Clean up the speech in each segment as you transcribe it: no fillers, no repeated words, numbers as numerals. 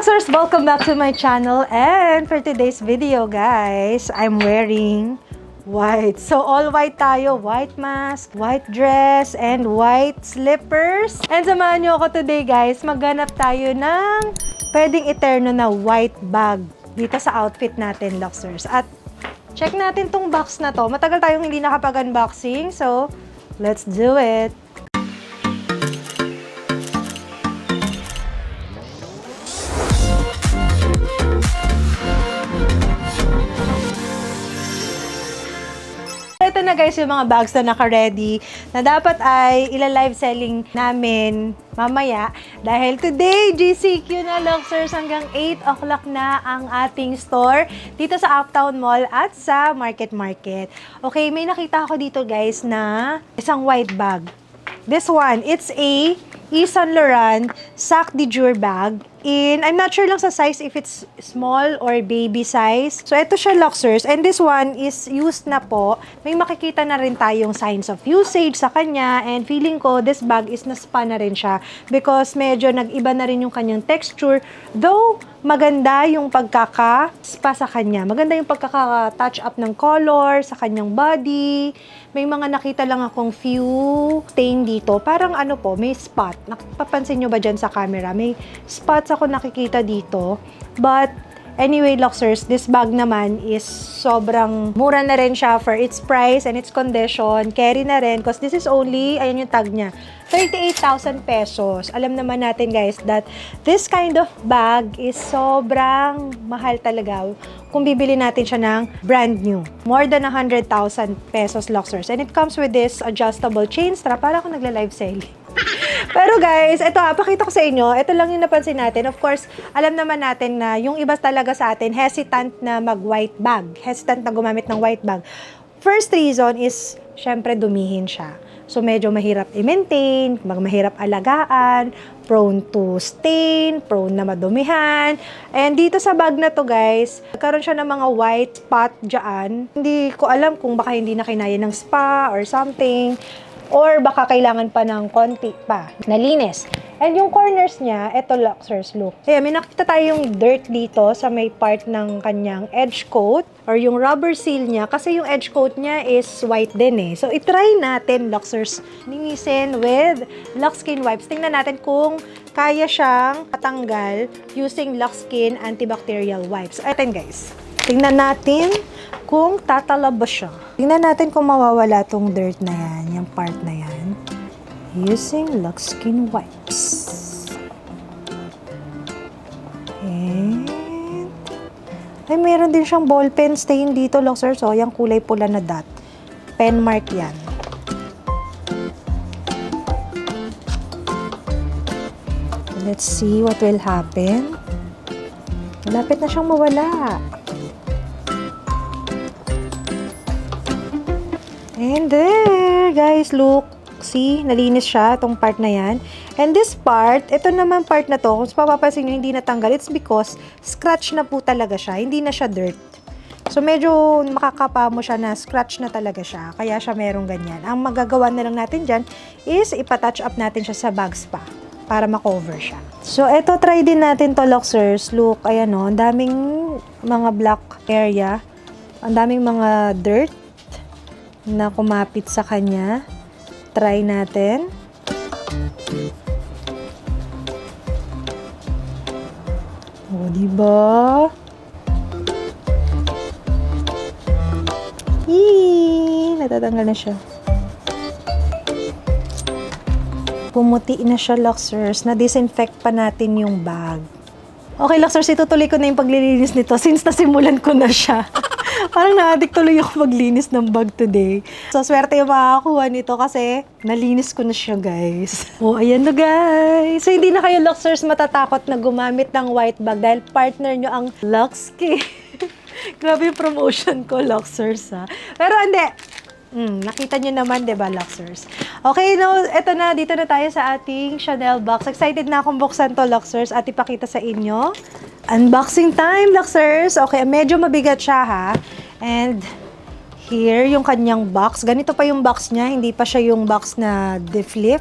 Luxers! Welcome back to my channel, and for today's video guys, I'm wearing white. So all white tayo, white mask, white dress, and white slippers. And samahan nyo ako today guys, maghanap tayo ng pwedeng eterno na white bag dito sa outfit natin, Luxers. At check natin tong box na to. Matagal tayong hindi nakapag-unboxing, so let's do it! Ito na guys yung mga bags na naka-ready na dapat ay ila-live selling namin mamaya. Dahil today, GCQ na Luxers, hanggang 8 o'clock na ang ating store dito sa Uptown Mall at sa Market. Okay, may nakita ako dito guys na isang white bag. This one, it's a Yves Saint Laurent Sac de Jour bag. I'm not sure lang sa size if it's small or baby size. So, ito siya, Luxers. And this one is used na po. May makikita na rin tayong signs of usage sa kanya. And feeling ko, this bag is na-spa na rin siya. Because medyo nag-iba na rin yung kanyang texture. Though, maganda yung pagkaka-spa sa kanya. Maganda yung pagkaka-touch up ng color sa kanyang body. May mga nakita lang akong few stain dito. Parang ano po, may spot. Napapansin nyo ba dyan sa camera? May spots ako nakikita dito. But anyway, Luxers, this bag naman is sobrang mura na rin siya for its price and its condition. Carry na rin because this is only, ayan yung tag niya, 38,000 pesos. Alam naman natin guys that this kind of bag is sobrang mahal talaga kung bibili natin siya ng brand new. More than 100,000 pesos, Luxers. And it comes with this adjustable chain strap. Para ako nagla-live selling. Pero guys, ito pakita ko sa inyo, ito lang yung napansin natin. Of course, alam naman natin na yung iba talaga sa atin, hesitant na mag-white bag. Hesitant na gumamit ng white bag. First reason is, syempre, dumihin siya. So, medyo mahirap i-maintain, mahirap alagaan, prone to stain, prone na madumihan. And dito sa bag na to guys, nagkaroon siya ng mga white spot dyan. Hindi ko alam kung baka hindi na kinaya ng spa or something. Or baka kailangan pa ng konti pa na linis. And yung corners niya, eto Luxers, look. Kaya may nakita tayong dirt dito sa may part ng kanyang edge coat or yung rubber seal niya kasi yung edge coat niya is white din eh. So, itry natin, Luxers, linisin with Lux Skin Wipes. Tingnan natin kung kaya siyang patanggal using Lux Skin Antibacterial Wipes. Ayan guys. Tingnan natin kung tatalabas siya. Tingnan natin kung mawawala tong dirt na yan, yung part na yan. Using Lux Skin Wipes. And ay, meron din siyang ball pen stain dito, Luxers. So, yung kulay pula na dot. Pen mark yan. Let's see what will happen. Malapit na siyang mawala. And there, guys, look. See, nalinis siya, itong part na yan. And this part, ito naman part na to, kung papapansin nyo, hindi natanggal, it's because scratch na po talaga siya, hindi na siya dirt. So, medyo makakapa mo siya na scratch na talaga siya, kaya siya merong ganyan. Ang magagawa na lang natin dyan is ipa-touch up natin siya sa bag spa para makover siya. So, ito, try din natin to, Luxers. Look, ayan o, ang daming mga black area, ang daming mga dirt na kumapit sa kanya. Try natin. O, diba? Yee! Natatanggal na siya. Pumuti na siya, Luxers. Na-disinfect pa natin yung bag. Okay, Luxers, itutuloy ko na yung paglilinis nito since nasimulan ko na siya. Parang na-addict tuloy ako maglinis ng bag today. So, swerte yung makakakuha nito kasi nalinis ko na siya, guys. Oh, ayan na, guys. So, hindi na kayo, Luxers, matatakot na gumamit ng white bag dahil partner nyo ang Lux Skin. Grabe yung promotion ko, Luxers, ha. Pero hindi. Nakita nyo naman, diba, Luxers? Okay, no, eto na. Dito na tayo sa ating Chanel box. Excited na akong buksan to, Luxers, at ipakita sa inyo. Unboxing time, Luxers. Okay, medyo mabigat siya, ha. And here, yung kanyang box. Ganito pa yung box niya. Hindi pa siya yung box na de-flip.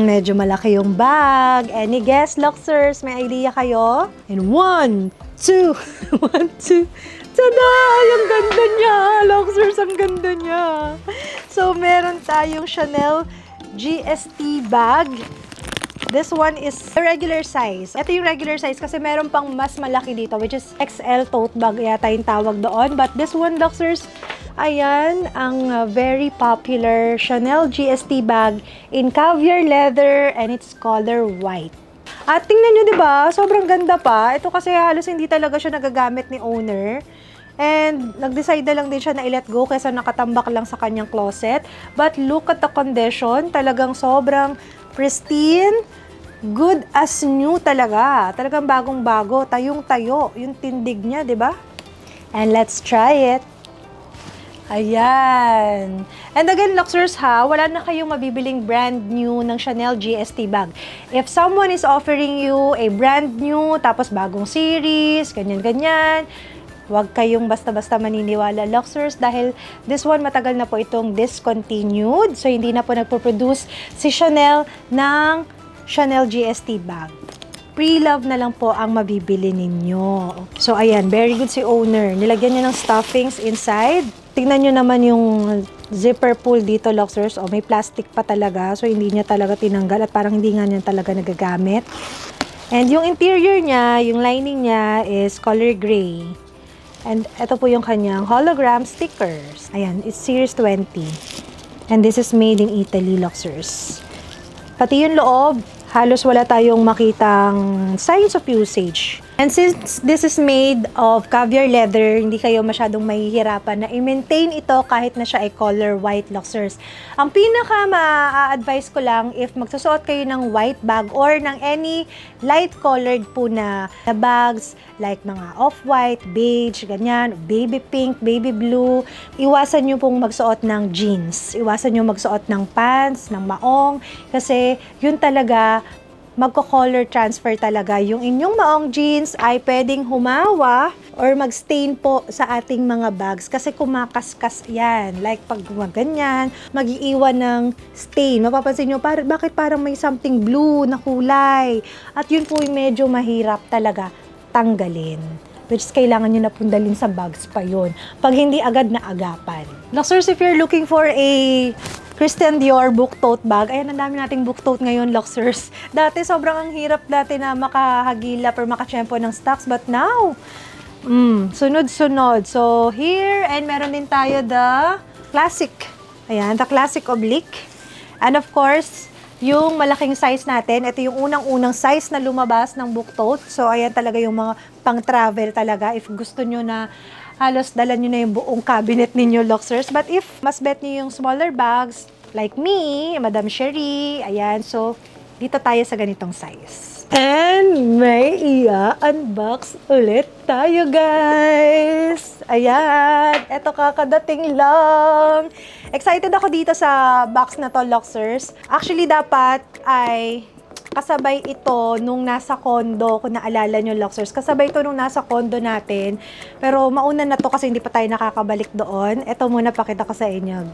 Medyo malaki yung bag. Any guess, Luxers? May idea kayo? And 1, 2, 1, 2. Tada! Ang ganda niya! Luxers, ang ganda niya! So, meron tayong Chanel GST bag. This one is regular size. Ito yung regular size kasi meron pang mas malaki dito, which is XL tote bag yata yung tawag doon. But this one, Luxers, ayan, ang very popular Chanel GST bag in caviar leather and it's color white. At tingnan nyo, diba? Sobrang ganda pa. Ito kasi halos hindi talaga siya nagagamit ni owner. And nag-decide na lang din siya na i-let go kaysa nakatambak lang sa kanyang closet. But look at the condition. Talagang sobrang pristine. Good as new talaga. Talagang bagong-bago. Tayong-tayo. Yung tindig niya, diba? And let's try it. Ayan. And again, Luxers ha, wala na kayong mabibiling brand new ng Chanel GST bag. If someone is offering you a brand new, tapos bagong series, ganyan-ganyan, huwag kayong basta-basta maniniwala, Luxers, dahil this one matagal na po itong discontinued. So, hindi na po nagpo-produce si Chanel ng Chanel GST bag. Pre-love na lang po ang mabibili ninyo. So, ayan, very good si owner. Nilagyan niya ng stuffings inside. Tingnan nyo naman yung zipper pull dito, Luxers. May plastic pa talaga. So, hindi niya talaga tinanggal at parang hindi nga niya talaga nagagamit. And yung interior niya, yung lining niya is color gray. And ito po yung kanyang hologram stickers. Ayan, it's series 20. And this is made in Italy, Luxers. Pati yung loob, halos wala tayong makitang signs of usage. And since this is made of caviar leather, hindi kayo masyadong mahihirapan na i-maintain ito kahit na siya ay color white, Luxers. Ang pinaka ma-advise ko lang, if magsusuot kayo ng white bag or ng any light colored po na bags, like mga off-white, beige, ganyan, baby pink, baby blue, iwasan nyo pong magsuot ng jeans. Iwasan nyo magsuot ng pants, ng maong, kasi yun talaga, magko-color transfer talaga. Yung inyong maong jeans ay pwedeng humawa or mag-stain po sa ating mga bags kasi kumakaskas yan. Like pag ganyan, mag-iiwan ng stain. Mapapansin nyo, bakit parang may something blue na kulay? At yun po yung medyo mahirap talaga tanggalin. Which is kailangan nyo na pundalin sa bags pa yun. Pag hindi agad na agapan. Luxers, if you're looking for a Christian Dior book tote bag. Ayan, ang dami nating book tote ngayon, Luxers. Dati, sobrang ang hirap dati na makahagilap or makachempo ng stocks. But now, sunod-sunod. So, here, and meron din tayo the classic. Ayan, the classic oblique. And of course, yung malaking size natin. Ito yung unang-unang size na lumabas ng book tote. So, ayan talaga yung mga pang-travel talaga. If gusto nyo na halos dala nyo na yung buong cabinet ninyo, Luxers. But if mas bet nyo yung smaller bags, like me, Madam Sherry, ayan, so, dito tayo sa ganitong size. And may i-unbox ulit tayo, guys. Ayan, eto kakadating lang. Excited ako dito sa box na to, Luxers. Actually, dapat ay kasabay ito nung nasa condo, kung naalala nyo, Luxers. Kasabay ito nung nasa condo natin. Pero mauna na to kasi hindi pa tayo nakakabalik doon. Ito muna, pakita ko sa inyo.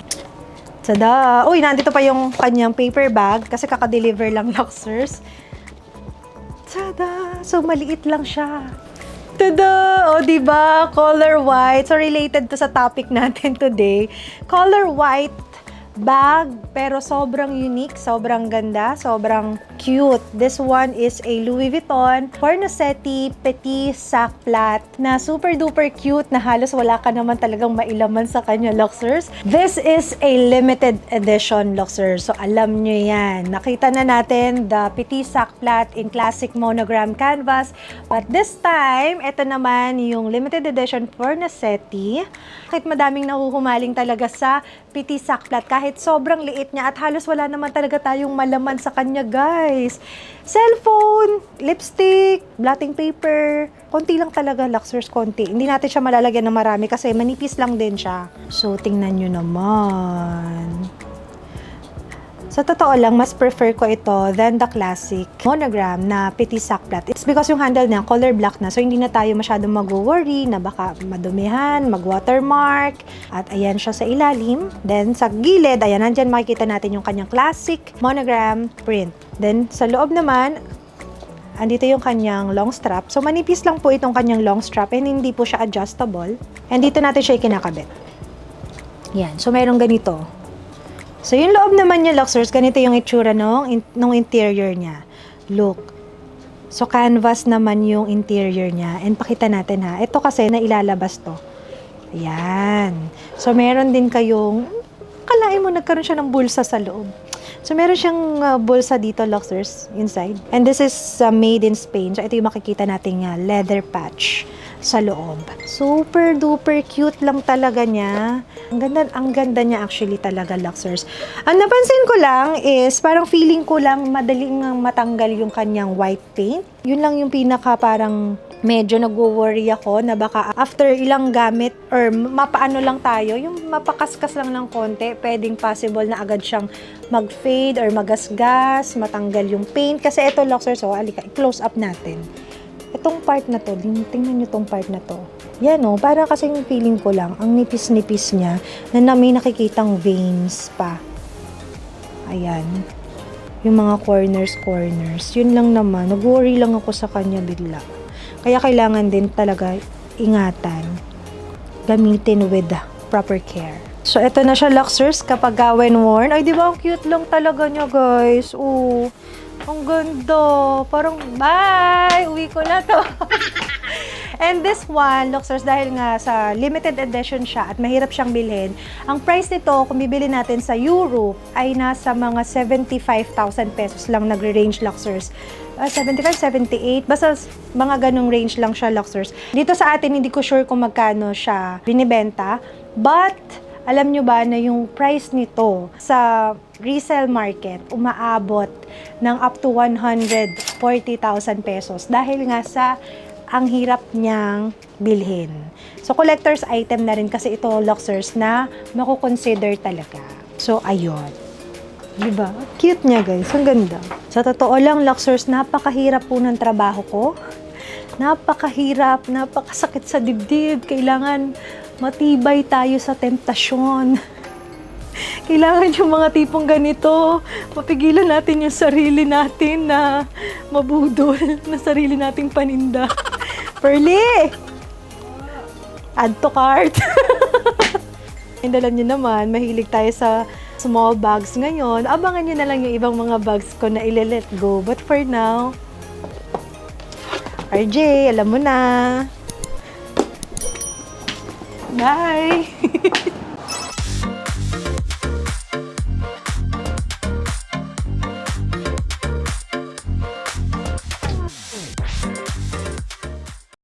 Tada! Uy, nandito pa yung kanyang paper bag kasi kaka-deliver lang, Luxers. Tada! So, maliit lang siya. Tada! O, diba? Color white. So, related to sa topic natin today. Color white bag, pero sobrang unique, sobrang ganda, sobrang cute. This one is a Louis Vuitton Fornasetti Petit Sac Plat na super duper cute na halos wala ka naman talagang mailaman sa kanya, Luxers. This is a limited edition, Luxers. So alam nyo yan. Nakita na natin the Petit Sac Plat in classic monogram canvas. But this time, ito naman yung limited edition Fornasetti. Kahit madaming nahuhumaling talaga sa Petit Sac Plat kahit sobrang liit niya at halos wala naman talaga tayong malaman sa kanya, guys. Cellphone, lipstick, blotting paper, konti lang talaga, Luxers, konti. Hindi natin siya malalagyan ng marami kasi manipis lang din siya. So, tingnan nyo naman. Sa totoo lang, mas prefer ko ito than the classic monogram na Petit Sac Plat. It's because yung handle niya, color black na. So, hindi na tayo masyadong mag-worry na baka madumihan, mag-watermark. At ayan siya sa ilalim. Then, sa gilid, ayan, nandyan makikita natin yung kanyang classic monogram print. Then, sa loob naman, andito yung kanyang long strap. So, manipis lang po itong kanyang long strap and hindi po siya adjustable. And dito natin siya ikinakabit. Yan. So, mayroong ganito. So, yung loob naman niya, Luxers, ganito yung itsura nung interior niya. Look. So, canvas naman yung interior niya. And pakita natin ha. Ito kasi na ilalabas to. Ayan. So, meron din kayong, kalain mo, nagkaroon siya ng bulsa sa loob. So, meron siyang bulsa dito, Luxers, inside. And this is made in Spain. So, ito yung makikita nating leather patch sa loob. Super duper cute lang talaga niya. Ang ganda niya actually talaga, Luxers. Ang napansin ko lang is parang feeling ko lang madaling matanggal yung kanyang white paint. Yun lang yung pinaka parang medyo nag-worry ako na baka after ilang gamit or mapaano lang tayo, yung mapakaskas lang ng konti, pwedeng possible na agad siyang mag-fade or magasgas, matanggal yung paint. Kasi ito, Luxers, alika, i-close up natin. Itong part na to, tingnan nyo tong part na to. Yan para kasing feeling ko lang, ang nipis-nipis niya, na may nakikitang veins pa. Ayan. Yung mga corners. Yun lang naman. Nag-worry lang ako sa kanya bigla. Kaya kailangan din talaga ingatan. Gamitin with proper care. So, ito na siya, Luxers, kapag when worn. Ay, di ba? Ang cute lang talaga niya, guys. Oh. Ang ganda. Parang, bye! Uwi ko na to. And this one, Luxers, dahil nga sa limited edition siya at mahirap siyang bilhin, ang price nito, kung bibili natin sa Europe, ay nasa mga 75,000 pesos lang nagre-range, Luxers. 75, 78, basta mga ganong range lang siya, Luxers. Dito sa atin, hindi ko sure kung magkano siya binibenta, but alam nyo ba na yung price nito sa resale market umaabot ng up to 140,000 pesos dahil nga sa ang hirap niyang bilhin. So, collector's item na rin kasi ito, Luxers, na makukonsider talaga. So, ayun. Diba? Cute niya, guys. Ang ganda. Sa totoo lang, Luxers, napakahirap po ng trabaho ko. Napakahirap, napakasakit sa dibdib. Kailangan matibay tayo sa temptasyon. Kailangan yung mga tipong ganito, mapigilan natin yung sarili natin na mabudol, na sarili nating paninda. Pearly! Add to cart. Indalan nyo naman, mahilig tayo sa small bags ngayon. Abangan nyo na lang yung ibang mga bags ko na ile-let go. But for now, RJ, alam mo na. Bye!